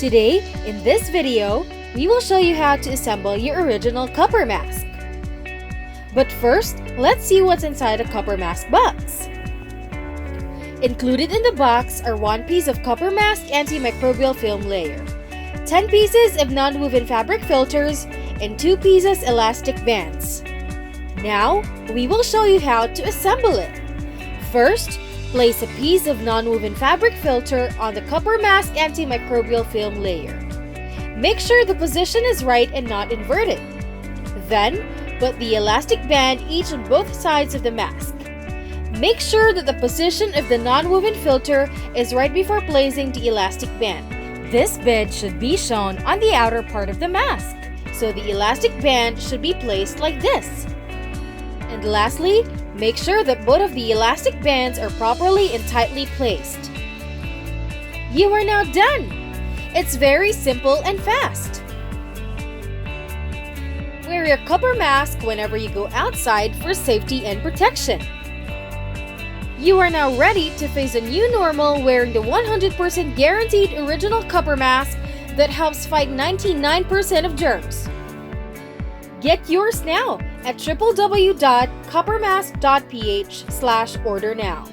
Today, in this video, we will show you how to assemble your original CopperMask. But first, let's see what's inside a CopperMask box. Included in the box are 1 piece of CopperMask antimicrobial film layer, 10 pieces of non-woven fabric filters, and 2 pieces elastic bands. Now, we will show you how to assemble it. First, place a piece of non-woven fabric filter on the CopperMask antimicrobial film layer. Make sure the position is right and not inverted. Then, put the elastic band each on both sides of the mask. Make sure that the position of the non-woven filter is right before placing the elastic band. This bit should be shown on the outer part of the mask, so the elastic band should be placed like this. And lastly, make sure that both of the elastic bands are properly and tightly placed. You are now done! It's very simple and fast. Wear your CopperMask whenever you go outside for safety and protection. You are now ready to face a new normal wearing the 100% guaranteed original CopperMask that helps fight 99% of germs. Get yours now at www.coppermask.ph/order now.